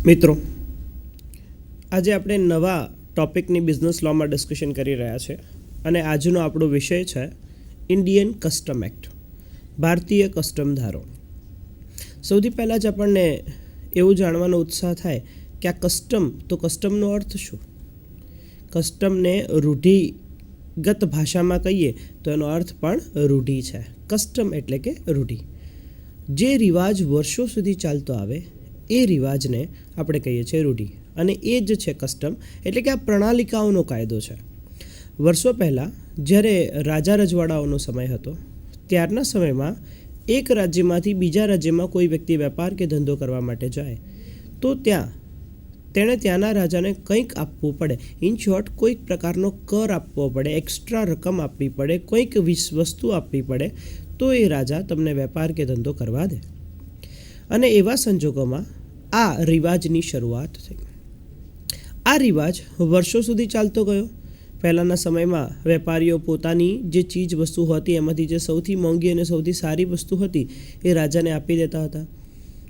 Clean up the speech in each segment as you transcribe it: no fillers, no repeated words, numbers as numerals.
મિત્રો, આજે આપણે નવા ટોપિકની બિઝનેસ લોમાં ડિસ્કશન કરી રહ્યા છે અને આજનો આપણો વિષય છે ઇન્ડિયન કસ્ટમ એક્ટ, ભારતીય કસ્ટમ ધારો. સૌથી પહેલાં જ આપણને એવું જાણવાનો ઉત્સાહ થાય કે આ કસ્ટમનો અર્થ શું? કસ્ટમને રૂઢિગત ભાષામાં કહીએ તો એનો અર્થ પણ રૂઢિ છે. કસ્ટમ એટલે કે રૂઢિ. જે રિવાજ વર્ષો સુધી ચાલતો આવે એ રિવાજને આપણે કહીએ છીએ રૂઢિ, અને એ જ છે કસ્ટમ, એટલે કે આ પ્રણાલિકાઓનો કાયદો છે. વર્ષો પહેલાં જ્યારે રાજા રજવાડાઓનો સમય હતો, ત્યારના સમયમાં એક રાજ્યમાંથી બીજા રાજ્યમાં કોઈ વ્યક્તિ વેપાર કે ધંધો કરવા માટે જાય તો તેણે ત્યાંના રાજાને કંઈક આપવું પડે. ઇન શોર્ટ, કોઈક પ્રકારનો કર આપવો પડે, એક્સ્ટ્રા રકમ આપવી પડે, કોઈક વસ્તુ આપવી પડે, તો એ રાજા તમને વેપાર કે ધંધો કરવા દે. અને એવા સંજોગોમાં આ રિવાજની શરૂઆત થઈ. આ રિવાજ વર્ષો સુધી ચાલતો ગયો. પહેલાંના સમયમાં વેપારીઓ પોતાની જે ચીજ વસ્તુ હતી એમાંથી જે સૌથી મોંઘી અને સૌથી સારી વસ્તુ હતી એ રાજાને આપી દેતા હતા,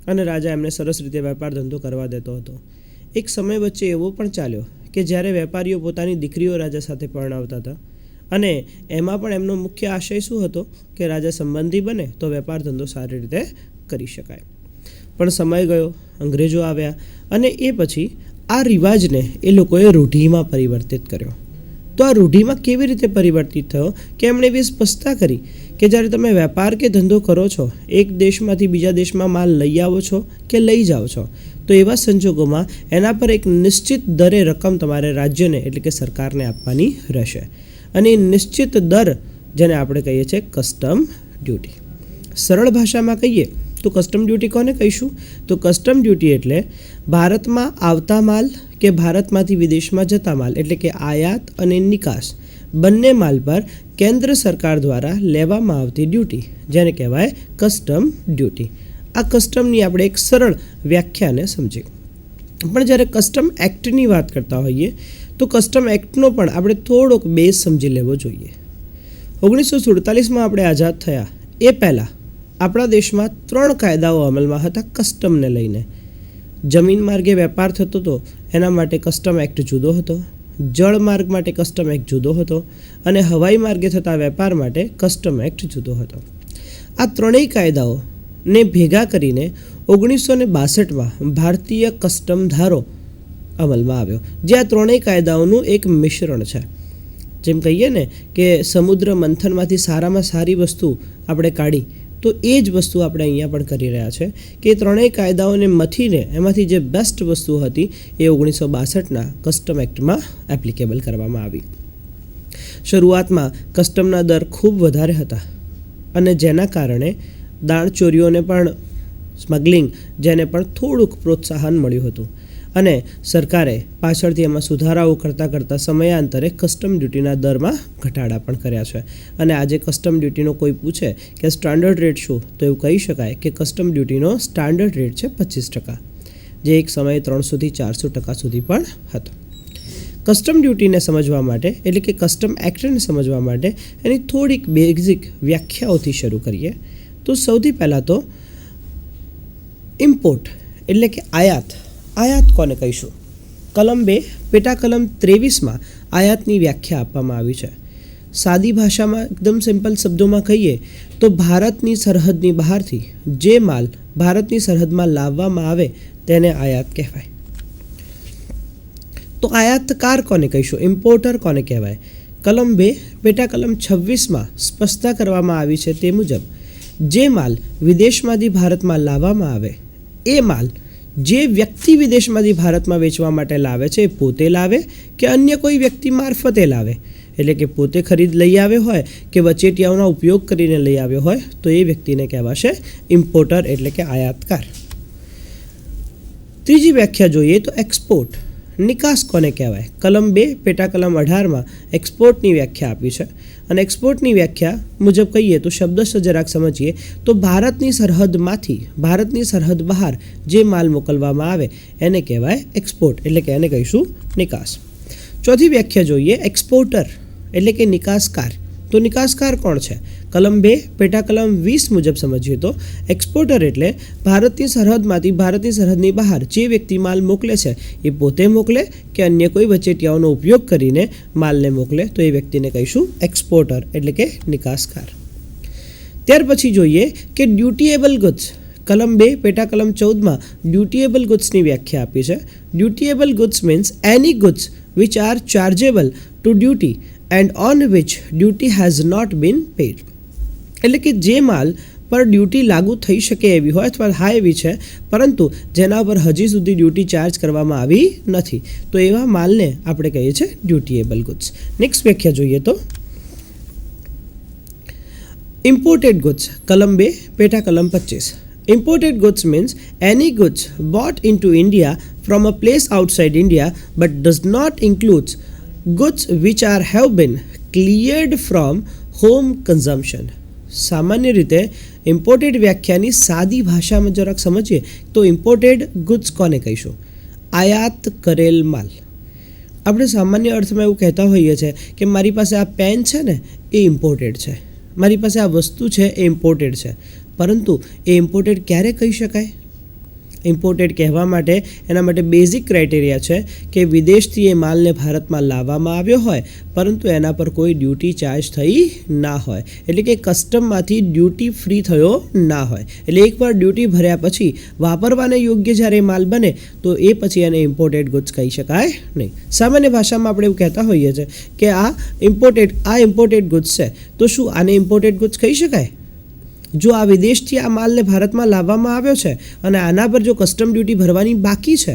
અને રાજા એમને સરસ રીતે વેપાર ધંધો કરવા દેતો હતો. એક સમય વચ્ચે એવો પણ ચાલ્યો કે જ્યારે વેપારીઓ પોતાની દીકરીઓ રાજા સાથે પરણાવતા હતા, અને એમાં પણ એમનો મુખ્ય આશય શું હતો કે રાજા સંબંધી બને તો વેપાર ધંધો સારી રીતે કરી શકાય. પણ સમય ગયો, અંગ્રેજો આવ્યા, અને એ પછી આ રિવાજને એ લોકોએ રૂઢિમાં પરિવર્તિત કર્યો. તો આ રૂઢિમાં કેવી રીતે પરિવર્તિત થયો કે એમણે એવી સ્પષ્ટતા કરી કે જ્યારે તમે વેપાર કે ધંધો કરો છો, એક દેશમાંથી બીજા દેશમાં માલ લઈ આવો છો કે લઈ જાઓ છો, તો એવા સંજોગોમાં એના પર એક નિશ્ચિત દરે રકમ તમારે રાજ્યને એટલે કે સરકારને આપવાની રહેશે. અને એ નિશ્ચિત દર જેને આપણે કહીએ છીએ કસ્ટમ ડ્યુટી. સરળ ભાષામાં કહીએ તો કસ્ટમ ડ્યુટી કોને કહીશું? તો કસ્ટમ ડ્યુટી એટલે ભારતમાં આવતા માલ કે ભારતમાંથી વિદેશમાં જતા માલ, એટલે કે આયાત અને નિકાસ, બંને માલ પર કેન્દ્ર સરકાર દ્વારા લેવામાં આવતી ડ્યુટી, જેને કહેવાય કસ્ટમ ડ્યુટી. આ કસ્ટમની આપણે એક સરળ વ્યાખ્યાને સમજીએ. પણ જ્યારે કસ્ટમ એક્ટની વાત કરતા હોઈએ તો કસ્ટમ એક્ટનો પણ આપણે થોડોક બેઝ સમજી લેવો જોઈએ. 1947માં આપણે આઝાદ થયા એ પહેલાં આપણા દેશમાં 3 કાયદાઓ અમલમાં હતા કસ્ટમને લઈને. જમીન માર્ગે વેપાર થતો હતો એના માટે કસ્ટમ એક્ટ જુદો હતો, જળ માર્ગ માટે કસ્ટમ એક્ટ જુદો હતો, અને હવાઈ માર્ગે થતા વેપાર માટે કસ્ટમ એક્ટ જુદો હતો. આ ત્રણેય કાયદાઓને ભેગા કરીને 1962માં ભારતીય કસ્ટમ ધારો અમલમાં આવ્યો, જે આ ત્રણેય કાયદાઓનું એક મિશ્રણ છે. જેમ કહીએ ને કે સમુદ્ર મંથનમાંથી સારામાં સારી વસ્તુ આપણે કાઢી, તો એ જ વસ્તુ આપણે અહીંયા પણ કરી રહ્યા છે કે ત્રણેય કાયદાઓને મથીને એમાંથી જે બેસ્ટ વસ્તુ હતી એ 1962ના કસ્ટમ એક્ટમાં એપ્લિકેબલ કરવામાં આવી. શરૂઆતમાં કસ્ટમના દર ખૂબ વધારે હતા, અને જેના કારણે દાણચોરીઓને પણ, સ્મગલિંગ જેને પણ થોડુંક પ્રોત્સાહન મળ્યું હતું, અને સરકારે પાછળથી એમાં સુધારાઓ કરતાં સમયાંતરે કસ્ટમ ડ્યુટીના દરમાં ઘટાડા પણ કર્યા છે. અને આજે કસ્ટમ ડ્યુટીનો કોઈ પૂછે કે સ્ટાન્ડર્ડ રેટ શું, તો એવું કહી શકાય કે કસ્ટમ ડ્યુટીનો સ્ટાન્ડર્ડ રેટ છે 25%, જે એક સમયે 300થી 400% સુધી પણ હતો. કસ્ટમ ડ્યુટીને સમજવા માટે, એટલે કે કસ્ટમ એક્ટને સમજવા માટે એની થોડીક બેઝિક વ્યાખ્યાઓથી શરૂ કરીએ. તો સૌથી પહેલાં તો ઇમ્પોર્ટ એટલે કે આયાત કોને કહીશું? કલમ 2 પેટા કલમ 23માં આયાતની વ્યાખ્યા આપવામાં આવી છે. સાદી ભાષામાં એકદમ સિમ્પલ શબ્દોમાં કહીએ તો ભારતની સરહદની બહારથી જે માલ ભારતની સરહદમાં લાવવામાં આવે તેને આયાત કહેવાય. તો આયાતકાર કોને કહીશું? ઇમ્પોર્ટર કોને કહેવાય? કલમ 2 પેટા કલમ 26માં સ્પષ્ટતા કરવામાં આવી છે તે મુજબ જે માલ વિદેશમાંથી ભારતમાં લાવવામાં આવે એ માલ જે વ્યક્તિ વિદેશમાંથી ભારતમાં વેચવા માટે લાવે છે, એ પોતે લાવે કે અન્ય કોઈ વ્યક્તિ મારફતે લાવે, એટલે કે પોતે ખરીદ લઈ આવ્યો હોય કે વચેટિયાઓનો ઉપયોગ કરીને લઈ આવ્યો હોય, તો એ વ્યક્તિને કહેવાશે ઇમ્પોર્ટર એટલે કે આયાતકાર. ત્રીજી વ્યાખ્યા જોઈએ તો એક્સપોર્ટ, નિકાસ કોને કહેવાય? કલમ 2 પેટા કલમ 18માં એક્સપોર્ટની વ્યાખ્યા આપી છે, અને એક્સપોર્ટની વ્યાખ્યા મુજબ કહીએ તો શબ્દશ જરાક સમજીએ તો ભારતની સરહદમાંથી ભારતની સરહદ બહાર જે માલ મોકલવામાં આવે એને કહેવાય એક્સપોર્ટ, એટલે કે એને કહીશું નિકાસ. ચોથી વ્યાખ્યા જોઈએ એક્સપોર્ટર એટલે કે નિકાસકાર. તો નિકાસકાર કોણ છે? કલમ 2 પેટા કલમ 20 મુજબ સમજીએ તો એક્સપોર્ટર એટલે ભારતની સરહદમાંથી ભારતની સરહદની બહાર જે વ્યક્તિ માલ મોકલે છે એ પોતે મોકલે કે અન્ય કોઈ વચેટિયાઓનો ઉપયોગ કરીને માલને મોકલે તો એ વ્યક્તિને કહીશું એક્સપોર્ટર એટલે કે નિકાસકાર. ત્યાર પછી જોઈએ કે ડ્યુટીએબલ ગુડ્સ. કલમ 2 પેટા કલમ 14માં ડ્યુટીએબલ ગુડ્સની વ્યાખ્યા આપી છે. Dutiable goods means any goods which are chargeable to duty and on which duty has not been paid. એટલે કે જે માલ પર ડ્યુટી લાગુ થઈ શકે એવી હોય અથવા હા એવી છે પરંતુ જેના પર હજી સુધી ડ્યુટી ચાર્જ કરવામાં આવી નથી તો એવા માલને આપણે કહીએ છીએ ડ્યુટીએબલ ગુડ્સ. નેક્સ્ટ વ્યાખ્યા જોઈએ તો ઇમ્પોર્ટેડ ગુડ્સ. કલમ 2 પેટા કલમ 25. Imported goods means any goods bought into India from a place outside India but does not include goods which have been cleared from home consumption. સામાન્ય રીતે ઇમ્પોર્ટેડ વ્યાખ્યાની સાદી ભાષામાં જરાક સમજીએ તો ઇમ્પોર્ટેડ ગુડ્સ કોને કહીશું? આયાત કરેલ માલ. આપણે સામાન્ય અર્થમાં એવું કહેતા હોઈએ છીએ કે મારી પાસે આ પેન છે ને એ ઇમ્પોર્ટેડ છે, મારી પાસે આ વસ્તુ છે એ ઇમ્પોર્ટેડ છે, પરંતુ એ ઇમ્પોર્ટેડ ક્યારે કહી શકાય? ઇમ્પોર્ટેડ કહેવા માટે એના માટે બેઝિક ક્રાઇટેરિયા છે કે વિદેશથી એ માલને ભારતમાં લાવવામાં આવ્યો હોય પરંતુ એના પર કોઈ ડ્યુટી ચાર્જ થઈ ના હોય, એટલે કે કસ્ટમમાંથી ડ્યુટી ફ્રી થયો ના હોય. એટલે એકવાર ડ્યુટી ભર્યા પછી વાપરવાને યોગ્ય જ્યારે માલ બને તો એ પછી એને ઇમ્પોર્ટેડ ગુડ્સ કહી શકાય નહીં. સામાન્ય ભાષામાં આપણે એવું કહેતા હોઈએ છીએ કે આ ઇમ્પોર્ટેડ ગુડ્સ છે તો શું આને ઇમ્પોર્ટેડ ગુડ્સ કહી શકાય? જો આ વિદેશથી આ માલને ભારતમાં લાવવામાં આવ્યો છે અને આના પર જો કસ્ટમ ડ્યુટી ભરવાની બાકી છે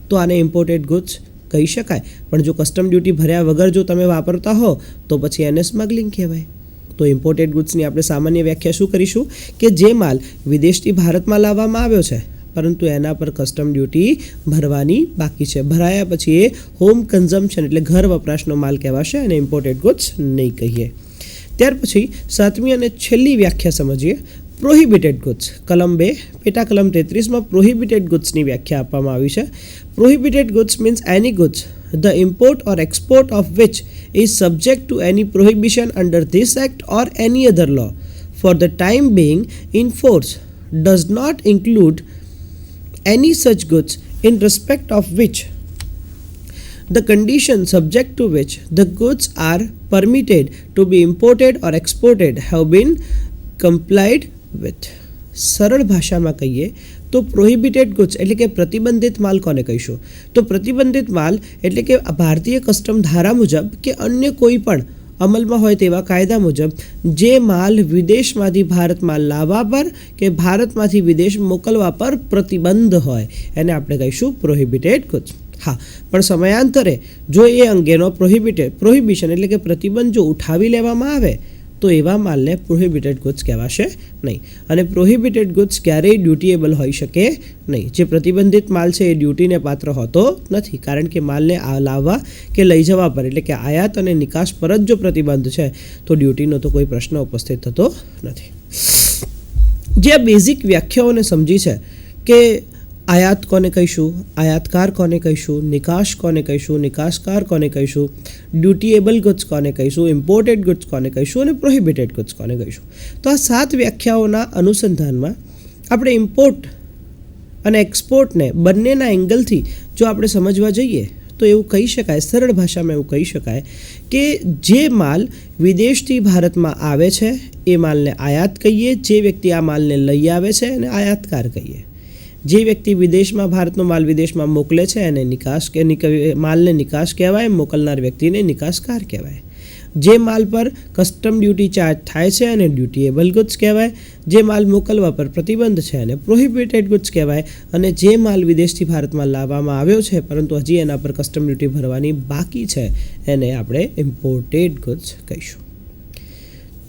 તો આને ઇમ્પોર્ટેડ ગુડ્સ કહી શકાય. પણ જો કસ્ટમ ડ્યુટી ભર્યા વગર જો તમે વાપરતા હો તો પછી એને સ્મગલિંગ કહેવાય. તો ઇમ્પોર્ટેડ ગુડ્સની આપણે સામાન્ય વ્યાખ્યા શું કરીશું કે જે માલ વિદેશથી ભારતમાં લાવવામાં આવ્યો છે પરંતુ એના પર કસ્ટમ ડ્યુટી ભરવાની બાકી છે, ભરાયા પછી એ હોમ કન્ઝમ્પશન એટલે ઘર વપરાશનો માલ કહેવાશે અને ઇમ્પોર્ટેડ ગુડ્સ નહીં કહીએ. ત્યાર પછી સાતમી અને છેલ્લી વ્યાખ્યા સમજીએ પ્રોહિબિટેડ ગુડ્સ. કલમ 2 પેટા કલમ 33માં પ્રોહિબિટેડ ગુડ્સની વ્યાખ્યા આપવામાં આવી છે. Prohibited goods means any goods the import or export of which is subject to any prohibition under this act or any other law for the time being in force does not include any such goods in respect of which the conditions subject to which the goods are permitted to be imported or exported have been complied with. સરળ ભાષામાં કહીએ તો prohibited goods એટલે કે પ્રતિબંધિત માલ કોને કહીશું? તો પ્રતિબંધિત માલ એટલે કે ભારતીય કસ્ટમ ધારા મુજબ કે અન્ય કોઈ પણ અમલમાં હોય તેવા કાયદા મુજબ જે માલ વિદેશમાંથી ભારતમાં લાવવા પર કે ભારતમાંથી વિદેશ મોકલવા પર પ્રતિબંધ હોય એને આપણે કહીશું પ્રોહિબિટેડ ગુડ્સ. હા, પણ સમયાંતરે જો એ અંગેનો પ્રોહિબિશન એટલે કે પ્રતિબંધ જો ઉઠાવી લેવામાં આવે તો એવા માલને પ્રોહિબિટેડ ગુડ્સ કહેવાશે નહીં. અને પ્રોહિબિટેડ ગુડ્સ ક્યારેય ડ્યુટીએબલ હોઈ શકે નહીં. જે પ્રતિબંધિત માલ છે એ ડ્યુટીને પાત્ર હોતો નથી, કારણ કે માલને લાવવા કે લઈ જવા પર એટલે કે આયાત અને નિકાસ પર જ જો પ્રતિબંધ છે તો ડ્યુટીનો તો કોઈ પ્રશ્ન ઉપસ્થિત થતો નથી. જે આ બેઝિક વ્યાખ્યાઓને સમજી છે કે આયાત કોને કહીશું, આયાતકાર કોને કહીશું, નિકાસ કોને કહીશું, નિકાસકાર કોને કહીશું, ડ્યુટીએબલ ગુડ્સ કોને કહીશું, ઇમ્પોર્ટેડ ગુડ્સ કોને કહીશું અને પ્રોહિબિટેડ ગુડ્સ કોને કહીશું. તો આ 7 વ્યાખ્યાઓના અનુસંધાનમાં આપણે ઇમ્પોર્ટ અને એક્સપોર્ટને બંનેના એંગલથી જો આપણે સમજવા જઈએ તો એવું કહી શકાય, સરળ ભાષામાં એવું કહી શકાય કે જે માલ વિદેશથી ભારતમાં આવે છે એ માલને આયાત કહીએ, જે વ્યક્તિ આ માલને લઈ આવે છે એને આયાતકાર કહીએ, જે વ્યક્તિ વિદેશમાં ભારતનો માલ વિદેશમાં મોકલે છે એને માલને નિકાસ કહેવાય, મોકલનાર વ્યક્તિને નિકાસકાર કહેવાય. જે માલ પર કસ્ટમ ડ્યુટી ચાર્જ થાય છે અને ડ્યુટીએબલ ગુડ્સ કહેવાય, જે માલ મોકલવા પર પ્રતિબંધ છે અને પ્રોહિબિટેડ ગુડ્સ કહેવાય, અને જે માલ વિદેશથી ભારતમાં લાવવામાં આવ્યો છે પરંતુ હજી એના પર કસ્ટમ ડ્યુટી ભરવાની બાકી છે એને આપણે ઇમ્પોર્ટેડ ગુડ્સ કહીશું.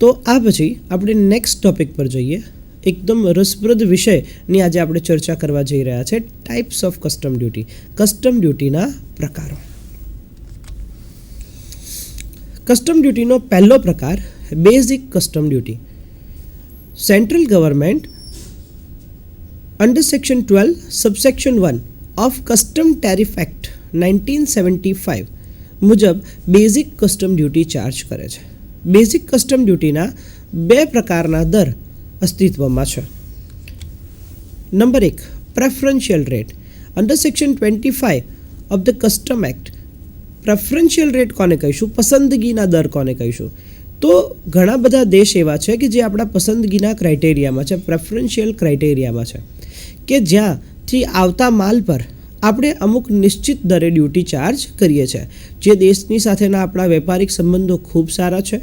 તો આ પછી આપણે નેક્સ્ટ ટોપિક પર જઈએ. એકદમ રસપ્રદ વિષયની આજે આપણે ચર્ચા કરવા જઈ રહ્યા છે, types of custom duty, custom ડ્યુટીના પ્રકારો. કસ્ટમ ડ્યુટીનો પહેલો પ્રકાર basic custom duty. Central government under section 12 subsection 1 of custom tariff act 1975 મુજબ બેઝિક કસ્ટમ ડ્યુટી ચાર્જ કરે છે. બેઝિક કસ્ટમ ડ્યુટીના બે પ્રકારના દર અસ્તિત્વમાં છે. Number 1, preferential rate. Under section 25 of the custom act preferential rate કોને કહીશું? પસંદગીના દર કોને કહીશું? તો ઘણા બધા દેશ એવા છે કે જે આપણા પસંદગીના ક્રાઇટેરિયામાં છે, પ્રેફરન્શિયલ ક્રાઇટેરિયામાં છે, કે જ્યાંથી આવતા માલ પર આપણે અમુક નિશ્ચિત દરે ડ્યુટી ચાર્જ કરીએ છીએ. જે દેશની સાથેના આપણા વેપારિક સંબંધો ખૂબ સારા છે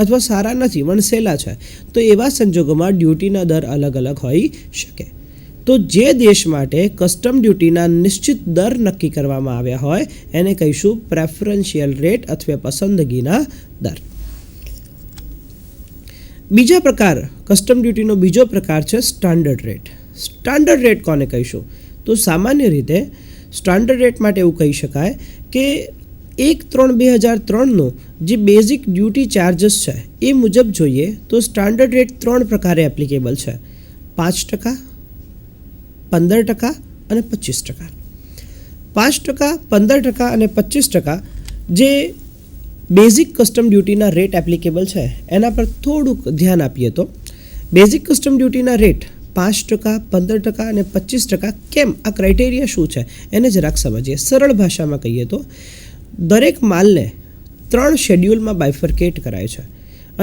અથવા સારા નથી, વણસેલા છે, તો એવા સંજોગોમાં ડ્યુટીના દર અલગ અલગ હોઈ શકે. તો જે દેશ માટે કસ્ટમ ડ્યુટીના નિશ્ચિત દર નક્કી કરવામાં આવ્યા હોય એને કહીશું પ્રેફરન્શિયલ રેટ અથવા પસંદગીના દર. બીજા પ્રકાર, કસ્ટમ ડ્યુટીનો બીજો પ્રકાર છે સ્ટાન્ડર્ડ રેટ. સ્ટાન્ડર્ડ રેટ કોને કહીશું? તો સામાન્ય રીતે સ્ટાન્ડર્ડ રેટ માટે એવું કહી શકાય કે 1/3/2003નો જે બેઝિક ડ્યુટી ચાર્જસ છે એ મુજબ જોઈએ તો સ્ટાન્ડર્ડ રેટ 3 પ્રકારે એપ્લિકેબલ છે: 5%, 15% અને 25%. 5%, 15% અને 25% જે બેઝિક કસ્ટમ ડ્યુટીના રેટ એપ્લિકેબલ છે એના પર થોડુંક ધ્યાન આપીએ તો બેઝિક કસ્ટમ ડ્યુટીના રેટ 5%, 15% અને 25% કેમ, આ ક્રાઇટેરિયા શું છે એને જરાક સમજીએ. સરળ ભાષામાં કહીએ તો દરેક માલને 3 શેડ્યુલમાં બાયફર્કેટ કરાય છે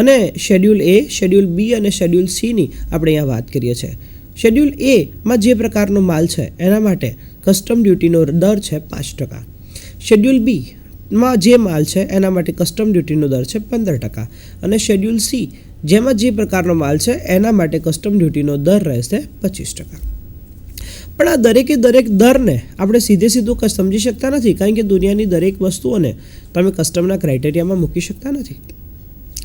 અને શેડ્યુલ A, શેડ્યુલ B અને શેડ્યુલ C ની આપણે અહીંયા વાત કરીએ છીએ. શેડ્યુલ Aમાં જે પ્રકારનો માલ છે એના માટે કસ્ટમ ડ્યુટીનો દર છે 5%. શેડ્યુલ Bમાં જે માલ છે એના માટે કસ્ટમ ડ્યુટીનો દર છે 15% અને શેડ્યુલ C જેમાં જે પ્રકારનો માલ છે એના માટે કસ્ટમ ડ્યુટીનો દર રહેશે 25%. પણ આ દરેકે દરેક દરને આપણે સીધું સમજી શકતા નથી, કારણ કે દુનિયાની દરેક વસ્તુઓને તમે કસ્ટમના ક્રાઇટેરિયામાં મૂકી શકતા નથી.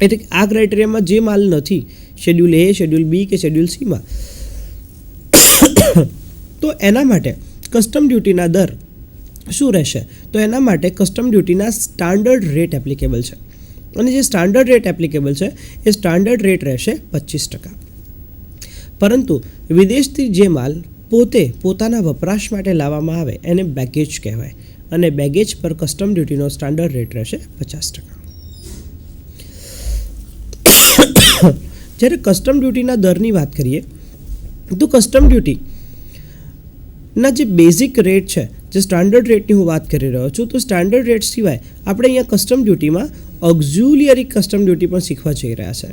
એટલે આ ક્રાઇટેરિયામાં જે માલ નથી શેડ્યુલ A, શેડ્યુલ B કે શેડ્યુલ Cમાં, તો એના માટે કસ્ટમ ડ્યુટીના દર શું રહેશે? તો એના માટે કસ્ટમ ડ્યુટીના સ્ટાન્ડર્ડ રેટ એપ્લિકેબલ છે અને જે સ્ટાન્ડર્ડ રેટ એપ્લિકેબલ છે એ સ્ટાન્ડર્ડ રેટ રહેશે 25%. પરંતુ વિદેશથી જે માલ પોતાના વપરાશ માટે લાવવામાં આવે એને બેગેજ કહેવાય અને બેગેજ પર કસ્ટમ ડ્યુટીનો સ્ટાન્ડર્ડ રેટ રહેશે 50%. જ્યારે કસ્ટમ ડ્યુટીના દરની વાત કરીએ તો કસ્ટમ ડ્યુટીના જે બેઝિક રેટ છે, જે સ્ટાન્ડર્ડ રેટની હું વાત કરી રહ્યો છું, તો સ્ટાન્ડર્ડ રેટ સિવાય આપણે અહીંયા કસ્ટમ ડ્યુટીમાં ઓક્ઝ્યુલિયરી કસ્ટમ ડ્યુટી પણ શીખવા જઈ રહ્યા છે.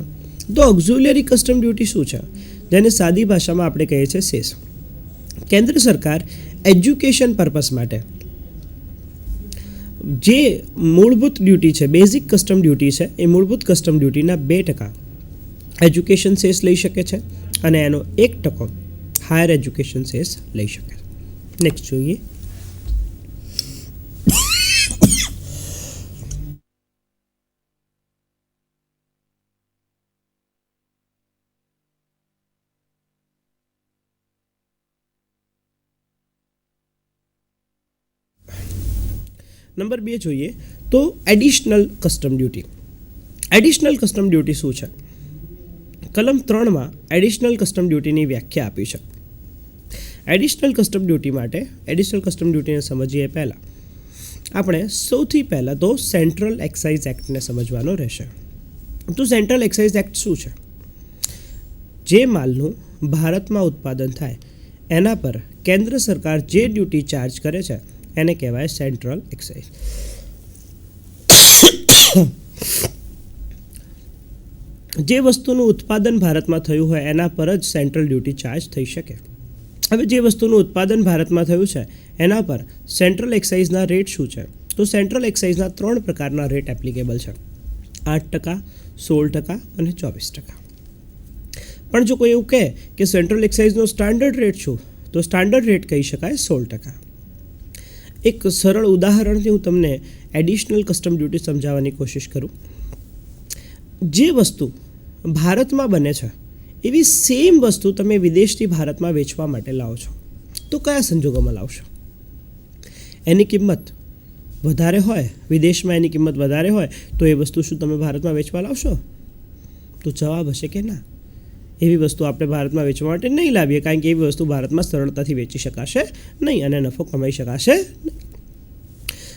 તો ઓક્ઝ્યુલિયરી કસ્ટમ ડ્યુટી શું છે? જેને સાદી ભાષામાં આપણે કહીએ છીએ સેસ. કેન્દ્ર સરકાર એજ્યુકેશન પર્પસ માટે જે મૂળભૂત ડ્યુટી છે, બેઝિક કસ્ટમ ડ્યુટી છે, એ મૂળભૂત કસ્ટમ ડ્યુટીના 2% એજ્યુકેશન સેસ લઈ શકે છે અને એનો 1% હાયર એજ્યુકેશન સેસ લઈ શકે. નેક્સ્ટ જોઈએ. નંબર 2 જોઈએ તો additional custom duty. Additional custom duty શું છે? કલમ 3માં એડિશનલ કસ્ટમ ડ્યુટીની વ્યાખ્યા આપી છે. એડિશનલ કસ્ટમ ડ્યુટી માટે એડિશનલ કસ્ટમ ડ્યુટીને સમજીએ પહેલાં આપણે સૌથી પહેલાં તો સેન્ટ્રલ એક્સાઇઝ એક્ટને સમજવાનો રહેશે. તો સેન્ટ્રલ એક્સાઇઝ એક્ટ શું છે? જે માલનું ભારતમાં ઉત્પાદન થાય એના પર કેન્દ્ર સરકાર જે ડ્યુટી ચાર્જ કરે છે એને કહેવાય સેન્ટ્રલ એક્સાઇઝ. જે વસ્તુનું ઉત્પાદન ભારતમાં થયું હોય એના પર જ સેન્ટ્રલ ડ્યુટી ચાર્જ થઈ શકે. હવે જે વસ્તુનું ઉત્પાદન ભારતમાં થયું છે એના પર સેન્ટ્રલ એક્સાઇઝના રેટ શું છે? તો સેન્ટ્રલ એક્સાઇઝના 3 પ્રકારના રેટ એપ્લિકેબલ છે: 8%, 16% અને 24%. પણ જો કોઈ એવું કહે કે સેન્ટ્રલ એક્સાઇઝનો સ્ટાન્ડર્ડ રેટ શું, તો સ્ટાન્ડર્ડ રેટ કહી શકાય 16%. એક સરળ ઉદાહરણથી હું તમને એડિશનલ કસ્ટમ ડ્યુટી સમજાવવાની કોશિશ કરું. જે વસ્તુ ભારતમાં બને છે એવી સેમ વસ્તુ તમે વિદેશથી ભારતમાં વેચવા માટે લાવો છો, તો કયા સંજોગોમાં લાવશો? એની કિંમત વધારે હોય, વિદેશમાં એની કિંમત વધારે હોય તો એ વસ્તુ શું તમે ભારતમાં વેચવા લાવશો? તો જવાબ હશે કે ના. એવી વસ્તુ આપણે ભારતમાં વેચવા માટે નહીં લાવીએ, કારણ કે એવી વસ્તુ ભારતમાં સરળતાથી વેચી શકાશે નહીં અને નફો કમાઈ શકાશે નહીં.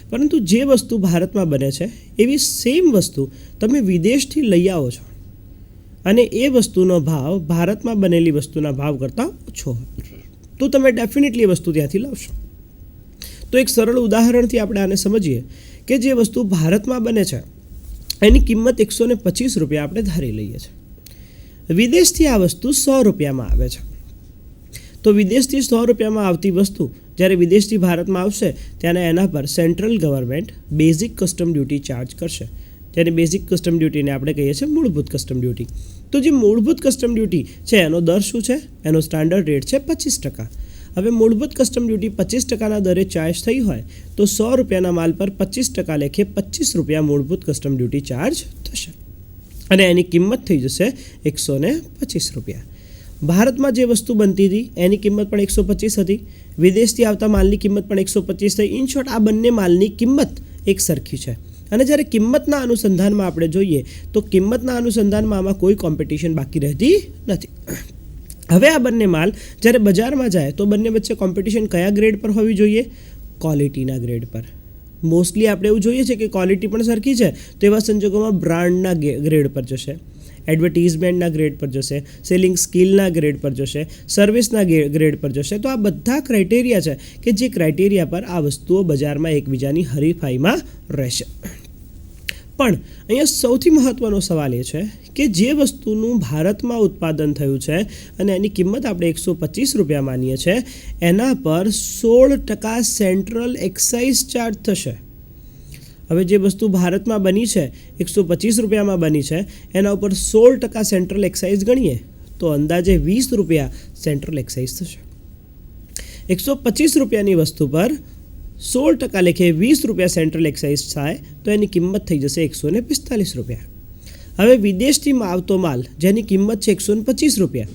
પરંતુ જે વસ્તુ ભારતમાં બને છે એવી સેમ વસ્તુ તમે વિદેશથી લઈ આવો છો અને એ વસ્તુનો ભાવ ભારતમાં બનેલી વસ્તુના ભાવ કરતાં ઓછો હોય તો તમે ડેફિનેટલી એ વસ્તુ ત્યાંથી લાવશો. તો એક સરળ ઉદાહરણથી આપણે આને સમજીએ કે જે વસ્તુ ભારતમાં બને છે એની કિંમત 125 રૂપિયા આપણે ધારી લઈએ છીએ. વિદેશથી આ વસ્તુ 100 રૂપિયામાં આવે છે. તો વિદેશથી 100 રૂપિયામાં આવતી વસ્તુ જ્યારે વિદેશથી ભારતમાં આવશે ત્યારે એના પર central government basic custom duty charge કરશે. જેને બેઝિક કસ્ટમ ડ્યુટીને આપણે કહીએ છીએ મૂળભૂત કસ્ટમ ડ્યુટી. તો જે મૂળભૂત કસ્ટમ ડ્યુટી છે એનો દર શું છે? એનો સ્ટાન્ડર્ડ રેટ છે 25%. હવે મૂળભૂત કસ્ટમ ડ્યુટી 25%ના દરે ચાર્જ થઈ હોય તો 100 રૂપિયાના માલ પર 25% લેખે 25 રૂપિયા મૂળભૂત કસ્ટમ ડ્યુટી ચાર્જ થશે અને એની કિંમત થઈ જશે 125 રૂપિયા. ભારતમાં જે વસ્તુ બનતી હતી એની કિંમત પણ 125 હતી, વિદેશથી આવતા માલની કિંમત પણ 125 થઈ. ઇન શોર્ટ આ બંને માલની કિંમત એક સરખી છે. અને જ્યારે કિંમતના અનુસંધાનમાં આપણે જોઈએ તો કિંમતના અનુસંધાનમાં આમાં કોઈ કોમ્પિટિશન બાકી રહેતી નથી. હવે આ બંને માલ જ્યારે બજારમાં જાય તો બંને વચ્ચે કોમ્પિટિશન કયા ગ્રેડ પર હોવી જોઈએ? ક્વોલિટીના ગ્રેડ પર. મોસ્ટલી આપણે એવું જોઈએ છે કે ક્વોલિટી પણ સરખી છે તો એવા સંજોગોમાં બ્રાન્ડના ગ્રેડ પર જશે, એડવર્ટિઝમેન્ટના ગ્રેડ પર જશે, સેલિંગ સ્કિલના ગ્રેડ પર જશે, સર્વિસના ગ્રેડ પર જશે. તો આ બધા ક્રાઇટેરિયા છે કે જે ક્રાઇટેરિયા પર આ વસ્તુઓ બજારમાં એકબીજાની હરીફાઈમાં રહેશે. પણ અહીંયા સૌથી મહત્ત્વનો સવાલ એ છે કે જે વસ્તુનું ભારતમાં ઉત્પાદન થયું છે અને એની કિંમત આપણે 125 રૂપિયા માનીએ છીએ એના પર 16% સેન્ટ્રલ એક્સાઇઝ ચાર્જ થશે. હવે જે વસ્તુ ભારતમાં બની છે 125 રૂપિયામાં બની છે એના ઉપર 16% સેન્ટ્રલ એક્સાઇઝ ગણીએ તો અંદાજે 20 રૂપિયા સેન્ટ્રલ એક્સાઇઝ થશે. 125 રૂપિયાની વસ્તુ પર 16% લેખે 20 રૂપિયા સેન્ટ્રલ એક્સાઇઝ થાય તો એની કિંમત થઈ જશે 145 રૂપિયા. હવે વિદેશથી આવતો માલ જેની કિંમત છે 125 રૂપિયા